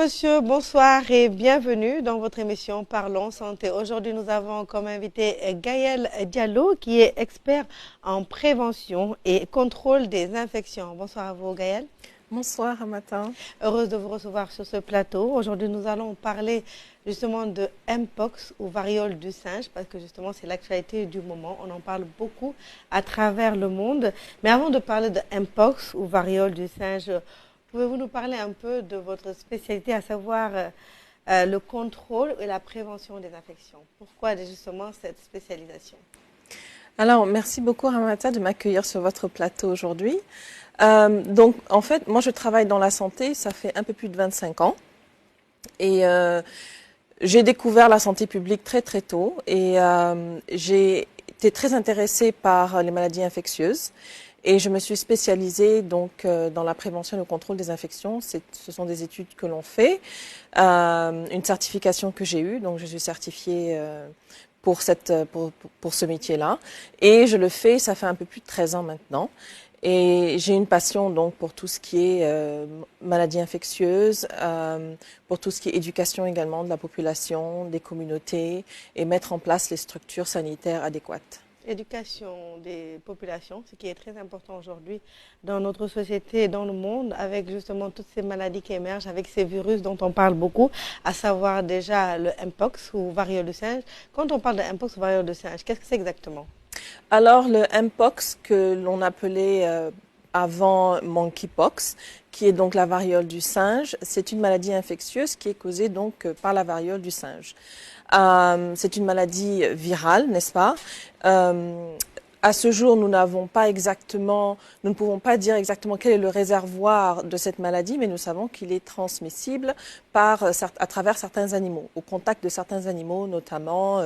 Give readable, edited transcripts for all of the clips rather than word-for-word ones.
Monsieur, bonsoir et bienvenue dans votre émission Parlons Santé. Aujourd'hui, nous avons comme invité Gaël Diallo, qui est expert en prévention et contrôle des infections. Bonsoir à vous, Gaël. Bonsoir, Amata. Heureuse de vous recevoir sur ce plateau. Aujourd'hui, nous allons parler justement de Mpox ou variole du singe, parce que justement, c'est l'actualité du moment. On en parle beaucoup à travers le monde. Mais avant de parler de Mpox ou variole du singe, pouvez-vous nous parler un peu de votre spécialité, à savoir le contrôle et la prévention des infections? Pourquoi justement cette spécialisation? Alors, merci beaucoup, Amata, de m'accueillir sur votre plateau aujourd'hui. En fait, moi, je travaille dans la santé, ça fait un peu plus de 25 ans. Et j'ai découvert la santé publique très, très tôt. Et j'ai été très intéressée par les maladies infectieuses. Et je me suis spécialisée dans la prévention et le contrôle des infections. Ce sont des études que l'on fait, une certification que j'ai eue. Donc, je suis certifiée pour ce métier-là. Et je le fais, ça fait un peu plus de 13 ans maintenant. Et j'ai une passion donc pour tout ce qui est maladies infectieuses, pour tout ce qui est éducation également de la population, des communautés et mettre en place les structures sanitaires adéquates. Éducation des populations, ce qui est très important aujourd'hui dans notre société et dans le monde, avec justement toutes ces maladies qui émergent, avec ces virus dont on parle beaucoup, à savoir déjà le Mpox ou variole du singe. Quand on parle de Mpox ou variole du singe, qu'est-ce que c'est exactement? Alors le Mpox que l'on appelait avant monkeypox, qui est donc la variole du singe, c'est une maladie infectieuse qui est causée donc par la variole du singe. C'est une maladie virale, n'est-ce pas? À ce jour, nous ne pouvons pas dire exactement quel est le réservoir de cette maladie, mais nous savons qu'il est transmissible à travers certains animaux, au contact de certains animaux, notamment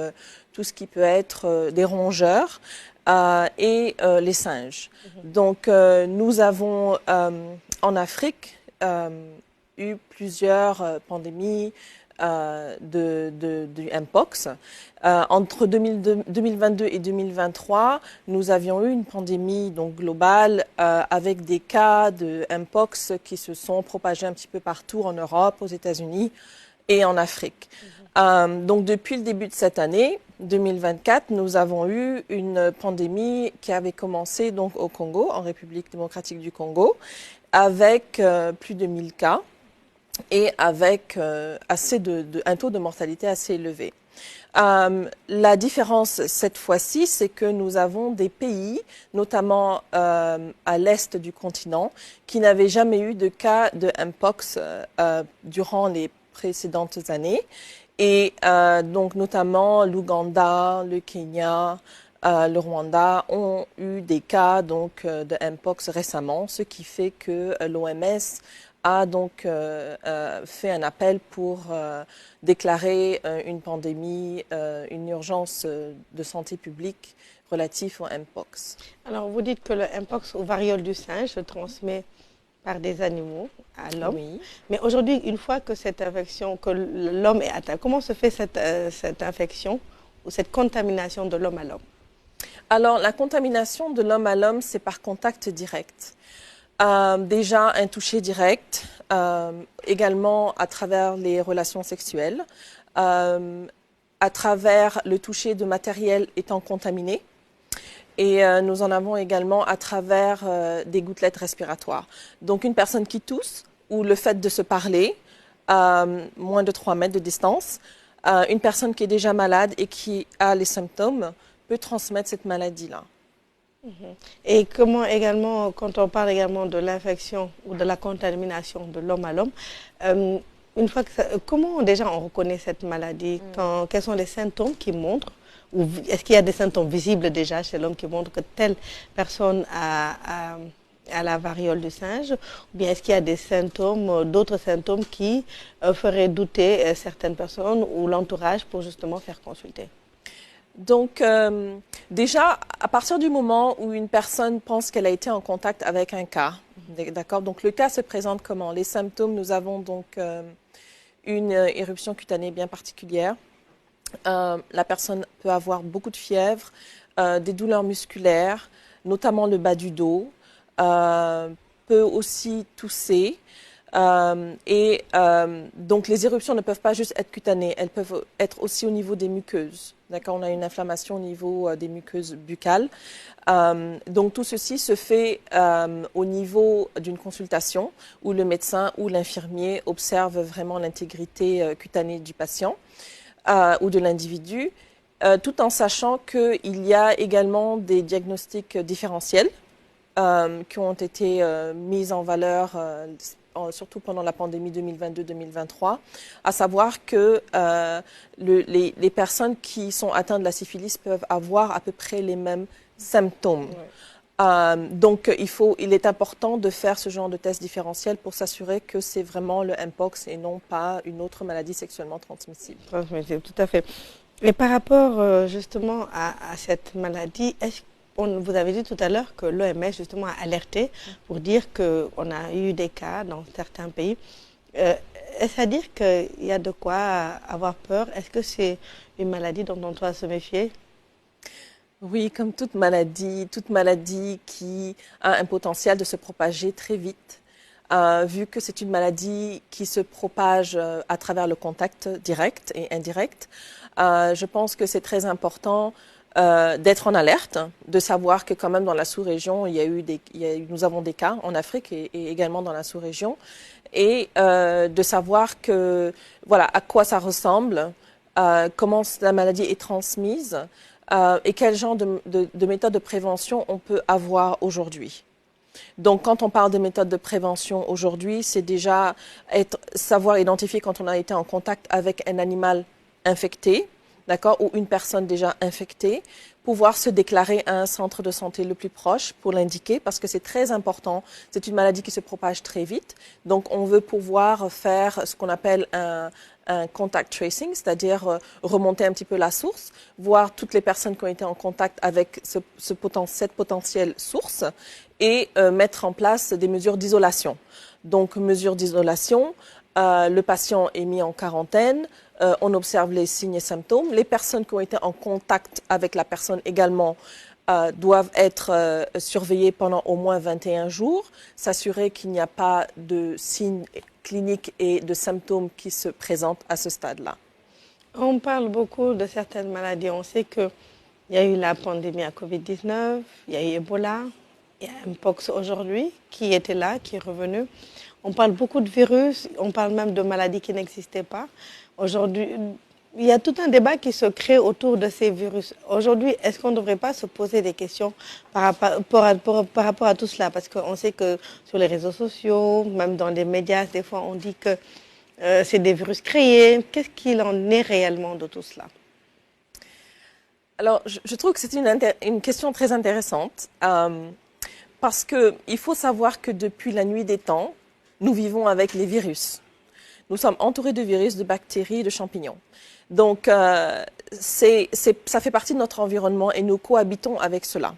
tout ce qui peut être des rongeurs et les singes. Donc, nous avons en Afrique eu plusieurs pandémies du Mpox. Entre 2022 et 2023, nous avions eu une pandémie donc globale avec des cas de Mpox qui se sont propagés un petit peu partout en Europe, aux États-Unis et en Afrique. Donc depuis le début de cette année, 2024, nous avons eu une pandémie qui avait commencé donc au Congo, en République démocratique du Congo, avec plus de 1000 cas et avec un taux de mortalité assez élevé. La différence cette fois-ci, c'est que nous avons des pays, notamment à l'est du continent, qui n'avaient jamais eu de cas de Mpox durant les précédentes années. Et donc notamment l'Ouganda, le Kenya, le Rwanda ont eu des cas de Mpox récemment, ce qui fait que l'OMS a donc fait un appel pour déclarer une pandémie, une urgence de santé publique relative au Mpox. Alors, vous dites que le Mpox ou variole du singe se transmet par des animaux à l'homme. Oui. Mais aujourd'hui, une fois que cette infection, que l'homme est atteint, comment se fait cette infection ou cette contamination de l'homme à l'homme? Alors, la contamination de l'homme à l'homme, c'est par contact direct. Déjà un toucher direct, également à travers les relations sexuelles, à travers le toucher de matériel étant contaminé. Et nous en avons également à travers des gouttelettes respiratoires. Donc une personne qui tousse ou le fait de se parler, moins de 3 mètres de distance, une personne qui est déjà malade et qui a les symptômes peut transmettre cette maladie-là. Et comment également, quand on parle également de l'infection ou de la contamination de l'homme à l'homme, une fois que comment déjà on reconnaît cette maladie? Quels sont les symptômes qui montrent? Ou est-ce qu'il y a des symptômes visibles déjà chez l'homme qui montrent que telle personne a la variole du singe? Ou bien est-ce qu'il y a des symptômes, d'autres symptômes qui feraient douter certaines personnes ou l'entourage pour justement faire consulter? Donc, déjà, à partir du moment où une personne pense qu'elle a été en contact avec un cas, d'accord? Donc, le cas se présente comment? Les symptômes, nous avons donc une éruption cutanée bien particulière. La personne peut avoir beaucoup de fièvre, des douleurs musculaires, notamment le bas du dos, peut aussi tousser, Donc les éruptions ne peuvent pas juste être cutanées, elles peuvent être aussi au niveau des muqueuses. D'accord, on a une inflammation au niveau des muqueuses buccales. Donc tout ceci se fait au niveau d'une consultation où le médecin ou l'infirmier observe vraiment l'intégrité cutanée du patient ou de l'individu, tout en sachant qu'il y a également des diagnostics différentiels qui ont été mis en valeur surtout pendant la pandémie 2022-2023, à savoir que les personnes qui sont atteintes de la syphilis peuvent avoir à peu près les mêmes symptômes. Ouais. Donc, il est important de faire ce genre de test différentiel pour s'assurer que c'est vraiment le Mpox et non pas une autre maladie sexuellement transmissible. Transmissible, tout à fait. Et par rapport justement à cette maladie, vous avez dit tout à l'heure que l'OMS justement a alerté pour dire qu'on a eu des cas dans certains pays. Est-ce à dire qu'il y a de quoi avoir peur? Est-ce que c'est une maladie dont on doit se méfier? Oui, comme toute maladie qui a un potentiel de se propager très vite, vu que c'est une maladie qui se propage à travers le contact direct et indirect, je pense que c'est très important d'être en alerte, de savoir que quand même dans la sous-région, nous avons des cas en Afrique et également dans la sous-région, et de savoir que voilà à quoi ça ressemble, comment la maladie est transmise et quel genre de méthodes de prévention on peut avoir aujourd'hui. Donc, quand on parle de méthodes de prévention aujourd'hui, c'est déjà savoir identifier quand on a été en contact avec un animal infecté, d'accord, ou une personne déjà infectée, pouvoir se déclarer à un centre de santé le plus proche pour l'indiquer parce que c'est très important. C'est une maladie qui se propage très vite. Donc, on veut pouvoir faire ce qu'on appelle un contact tracing, c'est-à-dire remonter un petit peu la source, voir toutes les personnes qui ont été en contact avec cette potentielle source et mettre en place des mesures d'isolation. Donc, mesures d'isolation, le patient est mis en quarantaine, on observe les signes et symptômes. Les personnes qui ont été en contact avec la personne également doivent être surveillées pendant au moins 21 jours, s'assurer qu'il n'y a pas de signes cliniques et de symptômes qui se présentent à ce stade-là. On parle beaucoup de certaines maladies. On sait qu'il y a eu la pandémie à Covid-19, il y a eu Ebola, il y a Mpox aujourd'hui qui était là, qui est revenu. On parle beaucoup de virus, on parle même de maladies qui n'existaient pas. Aujourd'hui, il y a tout un débat qui se crée autour de ces virus. Aujourd'hui, est-ce qu'on ne devrait pas se poser des questions par rapport à tout cela? Parce qu'on sait que sur les réseaux sociaux, même dans les médias, des fois on dit que c'est des virus créés. Qu'est-ce qu'il en est réellement de tout cela? Alors, je trouve que c'est une question très intéressante parce qu'il faut savoir que depuis la nuit des temps, nous vivons avec les virus. Nous sommes entourés de virus, de bactéries, de champignons. Donc, ça fait partie de notre environnement et nous cohabitons avec cela.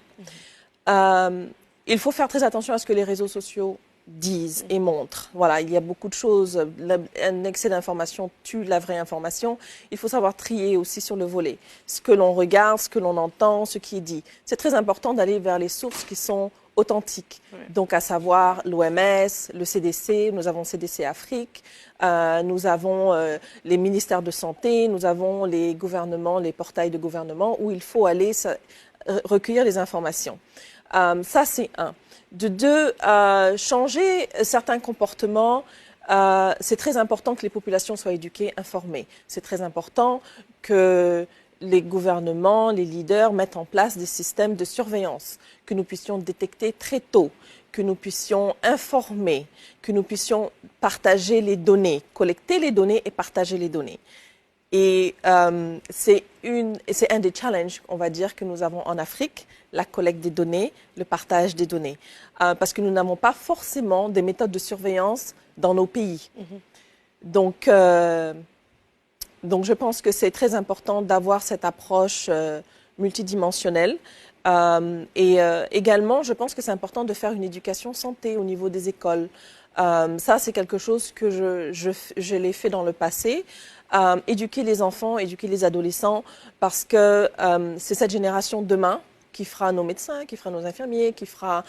Il faut faire très attention à ce que les réseaux sociaux disent et montrent. Voilà, il y a beaucoup de choses. Un excès d'information tue la vraie information. Il faut savoir trier aussi sur le volet. Ce que l'on regarde, ce que l'on entend, ce qui est dit. C'est très important d'aller vers les sources qui sont authentiques. Ouais. Donc, à savoir l'OMS, le CDC, nous avons CDC Afrique, nous avons les ministères de santé, nous avons les gouvernements, les portails de gouvernement où il faut aller recueillir les informations. Ça, c'est un. De deux, changer certains comportements. C'est très important que les populations soient éduquées, informées. C'est très important que les gouvernements, les leaders mettent en place des systèmes de surveillance, que nous puissions détecter très tôt, que nous puissions informer, que nous puissions partager les données, collecter les données et partager les données. Et c'est un des challenges, on va dire, que nous avons en Afrique, la collecte des données, le partage des données. Parce que nous n'avons pas forcément des méthodes de surveillance dans nos pays. Donc, je pense que c'est très important d'avoir cette approche multidimensionnelle. Et également, je pense que c'est important de faire une éducation santé au niveau des écoles. Ça, c'est quelque chose que je l'ai fait dans le passé. Éduquer les enfants, éduquer les adolescents, parce que c'est cette génération demain qui fera nos médecins, qui fera nos infirmiers, qui fera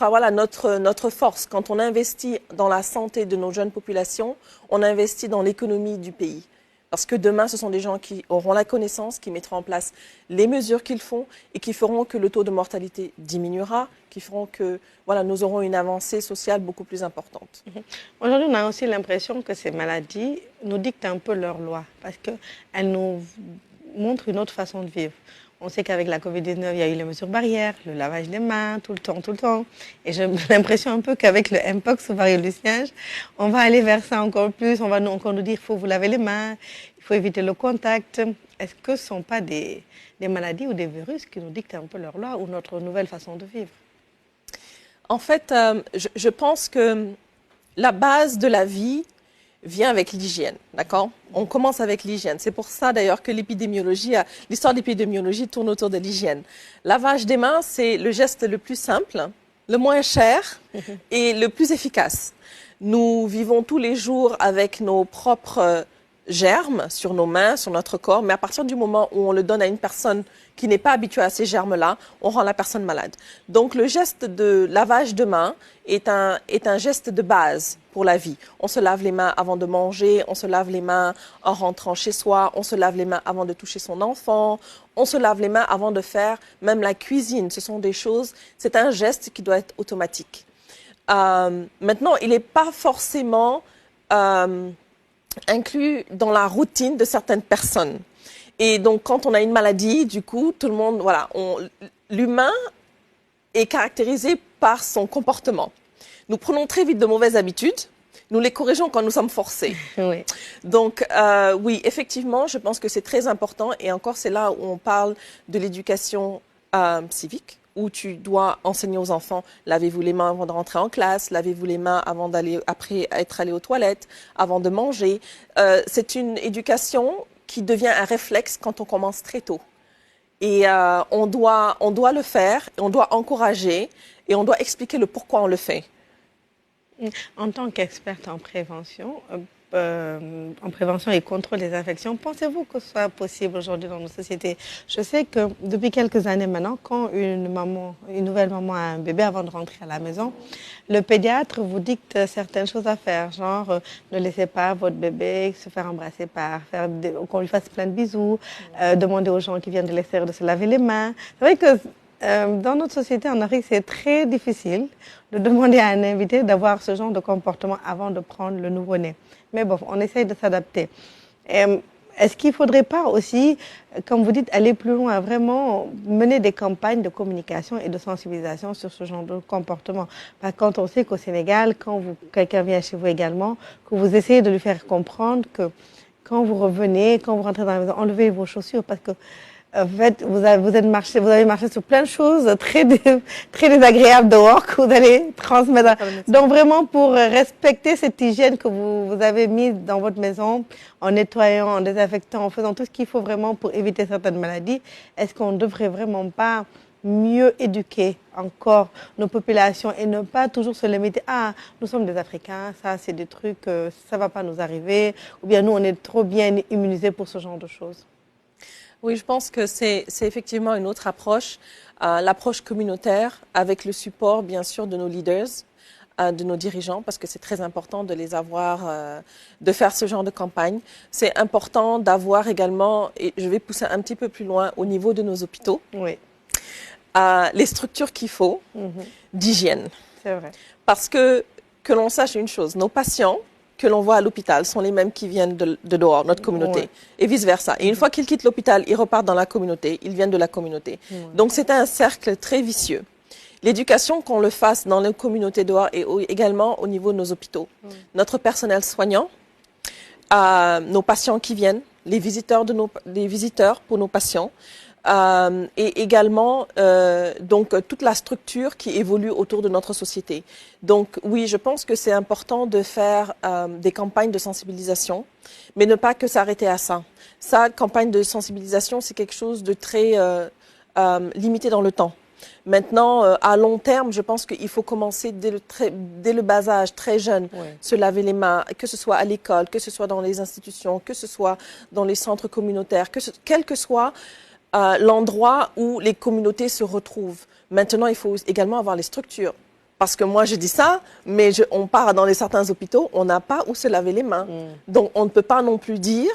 voilà, notre force. Quand on investit dans la santé de nos jeunes populations, on investit dans l'économie du pays. Parce que demain, ce sont des gens qui auront la connaissance, qui mettront en place les mesures qu'ils font et qui feront que le taux de mortalité diminuera, qui feront que voilà, nous aurons une avancée sociale beaucoup plus importante. Aujourd'hui, on a aussi l'impression que ces maladies nous dictent un peu leurs lois parce qu'elles nous montrent une autre façon de vivre. On sait qu'avec la Covid-19, il y a eu les mesures barrières, le lavage des mains, tout le temps. Et j'ai l'impression un peu qu'avec le Mpox ou variole du singe, on va aller vers ça encore plus. On va encore nous dire qu'il faut vous laver les mains, il faut éviter le contact. Est-ce que ce ne sont pas des maladies ou des virus qui nous dictent un peu leur loi ou notre nouvelle façon de vivre? En fait, je pense que la base de la vie vient avec l'hygiène, d'accord? On commence avec l'hygiène. C'est pour ça d'ailleurs que l'histoire de l'épidémiologie tourne autour de l'hygiène. Lavage des mains, c'est le geste le plus simple, le moins cher et le plus efficace. Nous vivons tous les jours avec nos propres germes sur nos mains, sur notre corps, mais à partir du moment où on le donne à une personne qui n'est pas habituée à ces germes-là, on rend la personne malade. Donc le geste de lavage de mains est un geste de base pour la vie. On se lave les mains avant de manger, on se lave les mains en rentrant chez soi, on se lave les mains avant de toucher son enfant, on se lave les mains avant de faire même la cuisine. Ce sont des choses, c'est un geste qui doit être automatique. Maintenant, il n'est pas forcément inclus dans la routine de certaines personnes. Et donc, quand on a une maladie, du coup, tout le monde, voilà, l'humain est caractérisé par son comportement. Nous prenons très vite de mauvaises habitudes, nous les corrigeons quand nous sommes forcés. Oui. Donc, oui, effectivement, je pense que c'est très important. Et encore, c'est là où on parle de l'éducation civique, où tu dois enseigner aux enfants, lavez-vous les mains avant de rentrer en classe, lavez-vous les mains après être allé aux toilettes, avant de manger. C'est une éducation qui devient un réflexe quand on commence très tôt. Et on doit le faire, on doit encourager et on doit expliquer le pourquoi on le fait. En tant qu'experte en prévention et contrôle des infections, pensez-vous que ce soit possible aujourd'hui dans nos sociétés? Je sais que depuis quelques années maintenant, quand une nouvelle maman a un bébé avant de rentrer à la maison, le pédiatre vous dicte certaines choses à faire, genre ne laissez pas votre bébé se faire embrasser qu'on lui fasse plein de bisous, demander aux gens qui viennent de l'extérieur de se laver les mains. C'est vrai que dans notre société en Afrique, c'est très difficile de demander à un invité d'avoir ce genre de comportement avant de prendre le nouveau-né. Mais bon, on essaye de s'adapter. Est-ce qu'il ne faudrait pas aussi, comme vous dites, aller plus loin, vraiment mener des campagnes de communication et de sensibilisation sur ce genre de comportement? Parce que quand on sait qu'au Sénégal, quand quelqu'un vient chez vous également, que vous essayez de lui faire comprendre que quand vous revenez, quand vous rentrez dans la maison, enlevez vos chaussures parce que en fait, vous avez marché sur plein de choses très désagréables dehors que vous allez transmettre. Donc vraiment pour respecter cette hygiène que vous avez mise dans votre maison, en nettoyant, en désinfectant, en faisant tout ce qu'il faut vraiment pour éviter certaines maladies, est-ce qu'on ne devrait vraiment pas mieux éduquer encore nos populations et ne pas toujours se limiter à « nous sommes des Africains, ça c'est des trucs, ça ne va pas nous arriver » ou bien « nous on est trop bien immunisés pour ce genre de choses ». Oui, je pense que c'est effectivement une autre approche, l'approche communautaire avec le support, bien sûr, de nos leaders, de nos dirigeants, parce que c'est très important de les avoir, de faire ce genre de campagne. C'est important d'avoir également, et je vais pousser un petit peu plus loin, au niveau de nos hôpitaux, oui. Les structures qu'il faut d'hygiène. C'est vrai. Parce que l'on sache une chose, nos patients que l'on voit à l'hôpital sont les mêmes qui viennent de dehors, notre communauté, ouais. Et vice-versa. Et une fois qu'ils quittent l'hôpital, ils repartent dans la communauté, ils viennent de la communauté. Ouais. Donc c'est un cercle très vicieux. L'éducation, qu'on le fasse dans les communautés dehors et également au niveau de nos hôpitaux. Ouais. Notre personnel soignant, nos patients qui viennent, les visiteurs pour nos patients, et également donc toute la structure qui évolue autour de notre société. Donc oui, je pense que c'est important de faire des campagnes de sensibilisation, mais ne pas que s'arrêter à ça. Ça, campagne de sensibilisation, c'est quelque chose de très limité dans le temps. Maintenant, à long terme, je pense qu'il faut commencer dès le bas âge, très jeune, ouais. Se laver les mains, que ce soit à l'école, que ce soit dans les institutions, que ce soit dans les centres communautaires, quel que soit l'endroit où les communautés se retrouvent. Maintenant, il faut également avoir les structures. Parce que moi, je dis ça, mais on part dans certains hôpitaux, on n'a pas où se laver les mains. Donc, on ne peut pas non plus dire,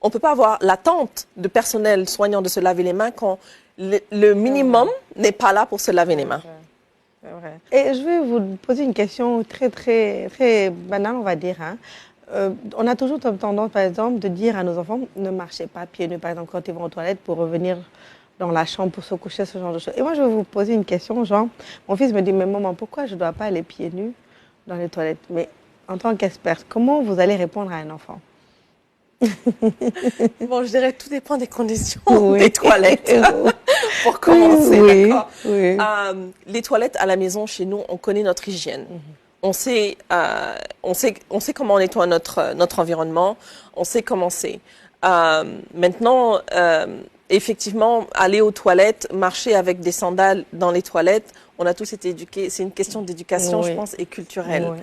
on ne peut pas avoir l'attente de personnel soignant de se laver les mains quand le minimum n'est pas là pour se laver les mains. C'est vrai. Et je vais vous poser une question très, très, très banale, on va dire. Hein. On a toujours tendance, par exemple, de dire à nos enfants, ne marchez pas pieds nus, par exemple, quand ils vont aux toilettes pour revenir dans la chambre pour se coucher, ce genre de choses. Et moi, je vais vous poser une question, genre, mon fils me dit, mais maman, pourquoi je ne dois pas aller pieds nus dans les toilettes? Mais en tant qu'experte, comment vous allez répondre à un enfant? Bon, je dirais tout dépend des conditions Oui. des toilettes. Pour commencer, Oui, d'accord. oui. Les toilettes à la maison, chez nous, on connaît notre hygiène. On sait comment on nettoie notre environnement. On sait comment c'est. Maintenant, effectivement, aller aux toilettes, marcher avec des sandales dans les toilettes, on a tous été éduqués. C'est une question d'éducation, Oui. je pense, et culturelle. Oui.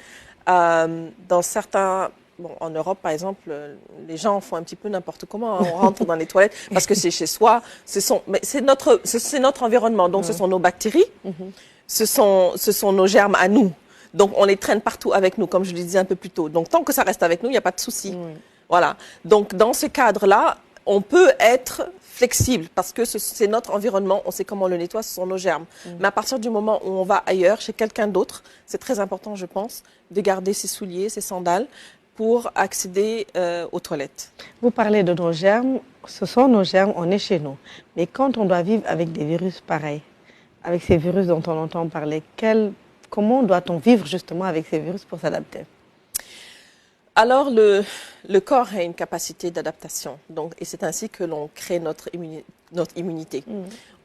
Dans certains... Bon, en Europe, par exemple, les gens font un petit peu n'importe comment. Hein. On rentre dans les toilettes parce que c'est chez soi. Mais c'est notre environnement. Donc, ce sont nos bactéries. Ce sont nos germes à nous. Donc, on les traîne partout avec nous, comme je le disais un peu plus tôt. Donc, tant que ça reste avec nous, il n'y a pas de souci. Voilà. Donc, dans ce cadre-là, on peut être flexible parce que c'est notre environnement, on sait comment on le nettoie, ce sont nos germes. Mais à partir du moment où on va ailleurs, chez quelqu'un d'autre, c'est très important, je pense, de garder ses souliers, ses sandales pour accéder aux toilettes. Vous parlez de nos germes, ce sont nos germes, on est chez nous. Mais quand on doit vivre avec des virus pareils, avec ces virus dont on entend parler, comment doit-on vivre justement avec ces virus pour s'adapter? Alors, le corps a une capacité d'adaptation. Et c'est ainsi que l'on crée notre immunité.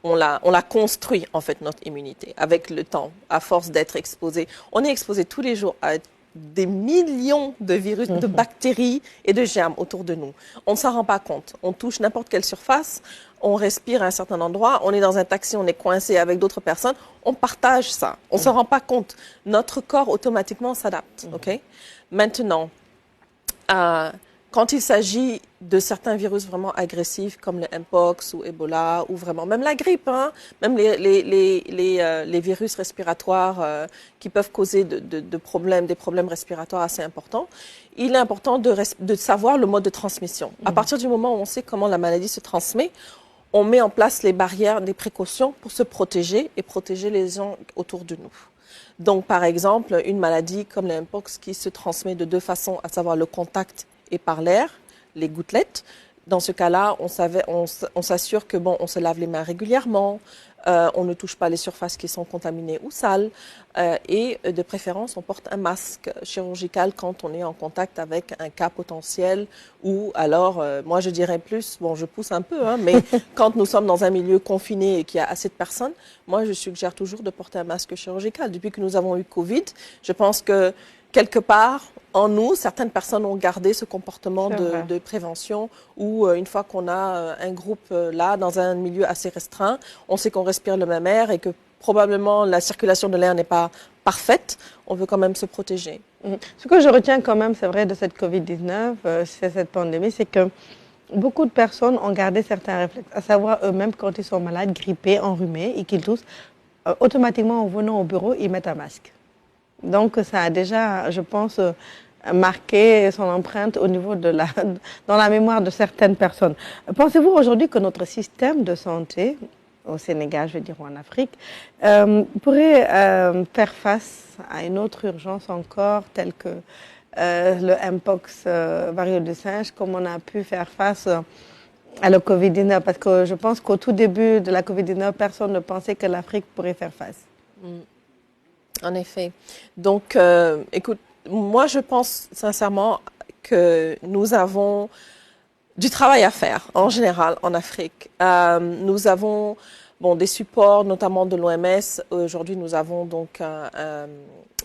On l'a construit, en fait, notre immunité, avec le temps, à force d'être exposé. On est exposé tous les jours à des millions de virus, de bactéries et de germes autour de nous. On ne s'en rend pas compte. On touche n'importe quelle surface, on respire à un certain endroit, on est dans un taxi, on est coincé avec d'autres personnes, on partage ça. On ne s'en rend pas compte. Notre corps automatiquement s'adapte. Okay? Maintenant, quand il s'agit de certains virus vraiment agressifs comme le Mpox ou Ebola ou vraiment même la grippe, hein, même les virus respiratoires qui peuvent causer des problèmes respiratoires assez importants, il est important de savoir le mode de transmission. À partir du moment où on sait comment la maladie se transmet, on met en place les barrières, les précautions pour se protéger et protéger les gens autour de nous. Donc, par exemple, une maladie comme le Mpox qui se transmet de deux façons, à savoir le contact et par l'air, les gouttelettes. Dans ce cas-là, on s'assure que on se lave les mains régulièrement, on ne touche pas les surfaces qui sont contaminées ou sales, et de préférence, on porte un masque chirurgical quand on est en contact avec un cas potentiel ou alors, moi je dirais plus, je pousse un peu, hein, mais quand nous sommes dans un milieu confiné et qu'il y a assez de personnes, moi je suggère toujours de porter un masque chirurgical. Depuis que nous avons eu Covid, je pense que quelque part, en nous, certaines personnes ont gardé ce comportement de prévention où, une fois qu'on a un groupe là, dans un milieu assez restreint, on sait qu'on respire le même air et que probablement la circulation de l'air n'est pas parfaite, on veut quand même se protéger. Ce que je retiens quand même, c'est vrai, de cette Covid-19, cette pandémie, c'est que beaucoup de personnes ont gardé certains réflexes, à savoir eux-mêmes, quand ils sont malades, grippés, enrhumés et qu'ils toussent, automatiquement en venant au bureau, ils mettent un masque. Donc, ça a déjà, je pense, marqué son empreinte au niveau dans la mémoire de certaines personnes. Pensez-vous aujourd'hui que notre système de santé, au Sénégal, je veux dire, ou en Afrique, pourrait faire face à une autre urgence encore, telle que le Mpox, variole du singe, comme on a pu faire face à la Covid-19? Parce que je pense qu'au tout début de la Covid-19, personne ne pensait que l'Afrique pourrait faire face. En effet. Donc, écoute, moi, je pense sincèrement que nous avons du travail à faire, en général, en Afrique. Nous avons des supports, notamment de l'OMS. Aujourd'hui, nous avons donc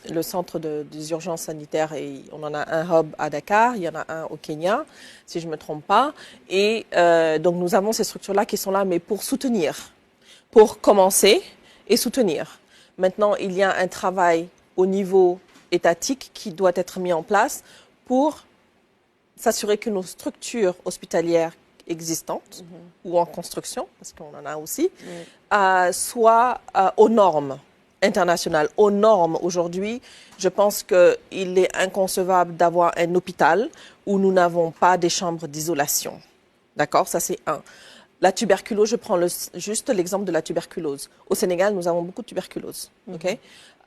le centre des urgences sanitaires et on en a un hub à Dakar, il y en a un au Kenya, si je ne me trompe pas. Et donc, nous avons ces structures-là qui sont là, mais pour soutenir, pour commencer et soutenir. Maintenant, il y a un travail au niveau étatique qui doit être mis en place pour s'assurer que nos structures hospitalières existantes ou en construction, parce qu'on en a aussi, soit aux normes internationales. Aux normes, aujourd'hui, je pense qu'il est inconcevable d'avoir un hôpital où nous n'avons pas des chambres d'isolation. D'accord? Ça, c'est un. La tuberculose, je prends juste l'exemple de la tuberculose. Au Sénégal, nous avons beaucoup de tuberculose. Okay?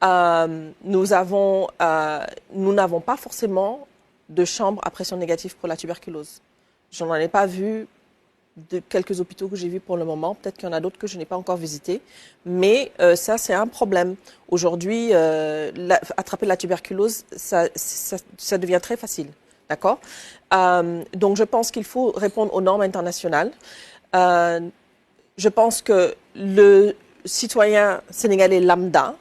Nous n'avons pas forcément de chambre à pression négative pour la tuberculose. Je n'en ai pas vu de quelques hôpitaux que j'ai vus pour le moment. Peut-être qu'il y en a d'autres que je n'ai pas encore visités. Mais ça, c'est un problème. Aujourd'hui, attraper la tuberculose, ça devient très facile. D'accord? Donc, je pense qu'il faut répondre aux normes internationales. Je pense que le citoyen sénégalais lambda,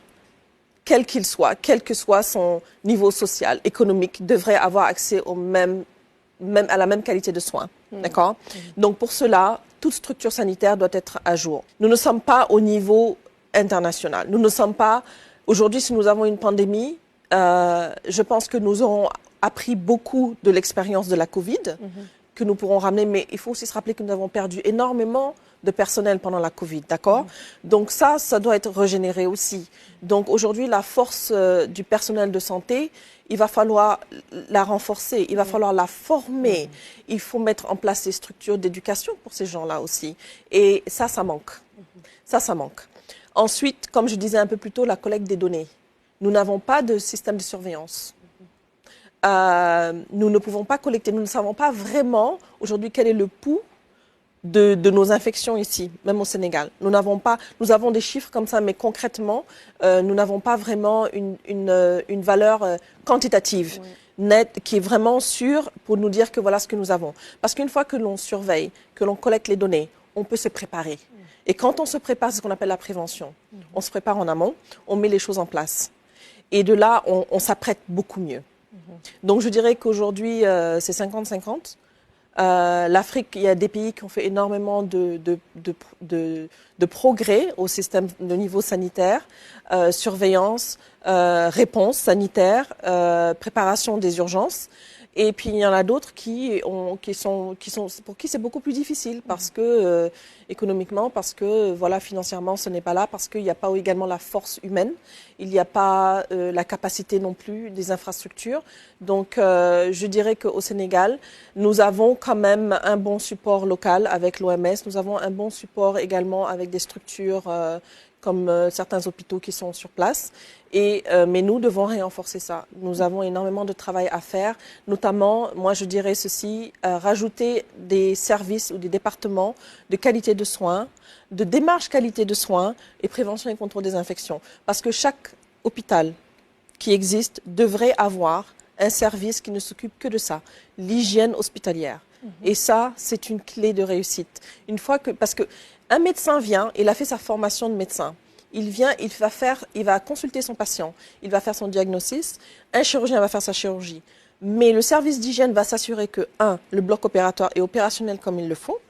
quel qu'il soit, quel que soit son niveau social, économique, devrait avoir accès à la même qualité de soins. D'accord? Donc pour cela, toute structure sanitaire doit être à jour. Nous ne sommes pas au niveau international. Nous ne sommes pas... Aujourd'hui, si nous avons une pandémie, je pense que nous aurons appris beaucoup de l'expérience de la Covid, que nous pourrons ramener, mais il faut aussi se rappeler que nous avons perdu énormément de personnel pendant la Covid, d'accord? Donc ça doit être régénéré aussi. Donc aujourd'hui, la force du personnel de santé, il va falloir la renforcer, il va falloir la former. Il faut mettre en place des structures d'éducation pour ces gens-là aussi. Et ça manque. Ça manque. Ensuite, comme je disais un peu plus tôt, la collecte des données. Nous n'avons pas de système de surveillance. Nous ne pouvons pas collecter, nous ne savons pas vraiment aujourd'hui quel est le pouls de nos infections ici, même au Sénégal. Nous avons des chiffres comme ça, mais concrètement, nous n'avons pas vraiment une valeur quantitative nette qui est vraiment sûre pour nous dire que voilà ce que nous avons. Parce qu'une fois que l'on surveille, que l'on collecte les données, on peut se préparer. Et quand on se prépare, c'est ce qu'on appelle la prévention. On se prépare en amont, on met les choses en place. Et de là, on s'apprête beaucoup mieux. Donc je dirais qu'aujourd'hui, c'est 50-50. L'Afrique, il y a des pays qui ont fait énormément de progrès au système de niveau sanitaire, surveillance, réponse sanitaire, préparation des urgences. Et puis il y en a d'autres pour qui c'est beaucoup plus difficile parce que économiquement, parce que voilà financièrement ce n'est pas là, parce qu'il n'y a pas également la force humaine, il n'y a pas la capacité non plus des infrastructures. Donc je dirais qu'au Sénégal, nous avons quand même un bon support local avec l'OMS, nous avons un bon support également avec des structures comme certains hôpitaux qui sont sur place. Mais nous devons renforcer ça. Nous avons énormément de travail à faire, notamment, moi je dirais ceci, rajouter des services ou des départements de qualité de soins, de démarche qualité de soins et prévention et contrôle des infections. Parce que chaque hôpital qui existe devrait avoir un service qui ne s'occupe que de ça, l'hygiène hospitalière. Et ça, c'est une clé de réussite. Parce qu'un médecin vient, il a fait sa formation de médecin. Il vient, il va consulter son patient, il va faire son diagnostic, un chirurgien va faire sa chirurgie. Mais le service d'hygiène va s'assurer que, le bloc opératoire est opérationnel comme il le faut,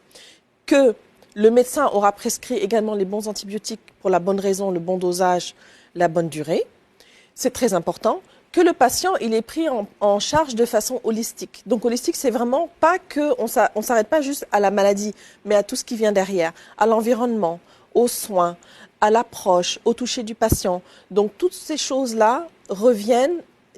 que le médecin aura prescrit également les bons antibiotiques pour la bonne raison, le bon dosage, la bonne durée. C'est très important. Que le patient, il est pris en charge de façon holistique. Donc holistique, c'est vraiment pas qu'on s'arrête pas juste à la maladie, mais à tout ce qui vient derrière, à l'environnement, aux soins, à l'approche, au toucher du patient. Donc toutes ces choses-là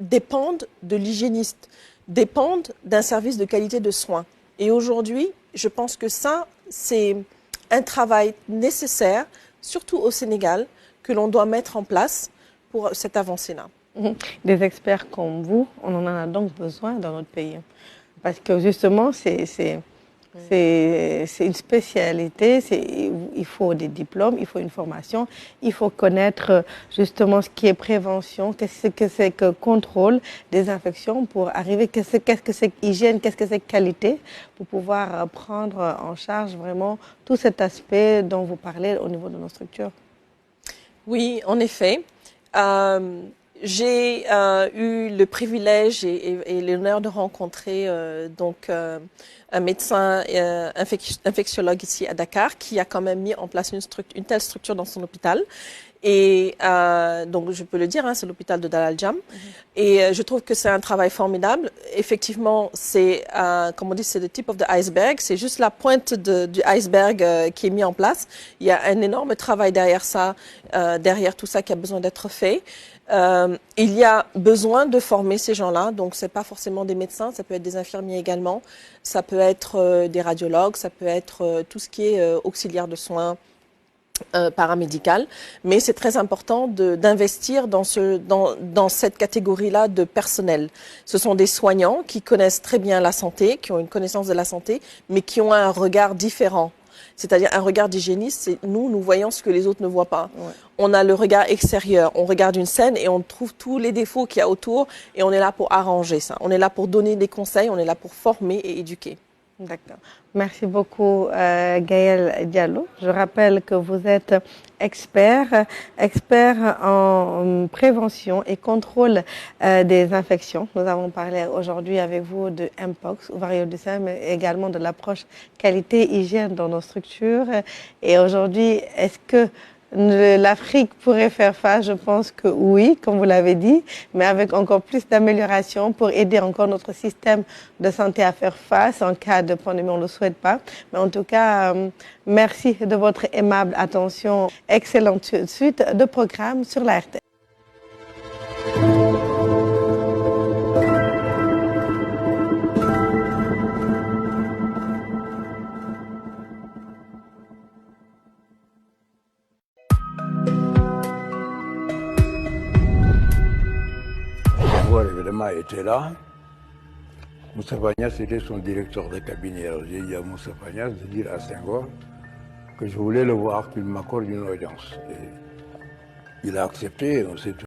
dépendent de l'hygiéniste, dépendent d'un service de qualité de soins. Et aujourd'hui, je pense que ça, c'est un travail nécessaire, surtout au Sénégal, que l'on doit mettre en place pour cette avancée-là. Des experts comme vous, on en a donc besoin dans notre pays. Parce que justement, c'est une spécialité, il faut des diplômes, il faut une formation, il faut connaître justement ce qui est prévention, qu'est-ce que c'est que contrôle des infections pour arriver, qu'est-ce que c'est hygiène, qu'est-ce que c'est qualité, pour pouvoir prendre en charge vraiment tout cet aspect dont vous parlez au niveau de nos structures. Oui, en effet. J'ai eu le privilège et l'honneur de rencontrer un médecin infectiologue ici à Dakar qui a quand même mis en place une telle structure dans son hôpital. Et donc, je peux le dire, hein, c'est l'hôpital de Dalal Jamm. Et je trouve que c'est un travail formidable. Effectivement, c'est, comme on dit, c'est le tip of the iceberg. C'est juste la pointe du iceberg qui est mis en place. Il y a un énorme travail derrière ça, derrière tout ça qui a besoin d'être fait. Il y a besoin de former ces gens-là. Donc, c'est pas forcément des médecins, ça peut être des infirmiers également. Ça peut être des radiologues, ça peut être tout ce qui est auxiliaire de soins, paramédicale, mais c'est très important d'investir dans cette catégorie-là de personnel. Ce sont des soignants qui connaissent très bien la santé, qui ont une connaissance de la santé, mais qui ont un regard différent. C'est-à-dire un regard d'hygiéniste, c'est nous voyons ce que les autres ne voient pas. Ouais. On a le regard extérieur, on regarde une scène et on trouve tous les défauts qu'il y a autour et on est là pour arranger ça. On est là pour donner des conseils, on est là pour former et éduquer. D'accord. Merci beaucoup, Gaëlle Diallo. Je rappelle que vous êtes expert en prévention et contrôle des infections. Nous avons parlé aujourd'hui avec vous de Mpox, ou variole du sein, mais également de l'approche qualité-hygiène dans nos structures. Et aujourd'hui, est-ce que l'Afrique pourrait faire face? Je pense que oui, comme vous l'avez dit, mais avec encore plus d'amélioration pour aider encore notre système de santé à faire face en cas de pandémie. On ne le souhaite pas. Mais en tout cas, merci de votre aimable attention. Excellente suite de programme sur la RT. Évidemment, était là. Moussa Fagnas était son directeur de cabinet. Alors j'ai dit à Moussa Fagnas de dire à Senghor que je voulais le voir, qu'il m'accorde une audience. Et il a accepté.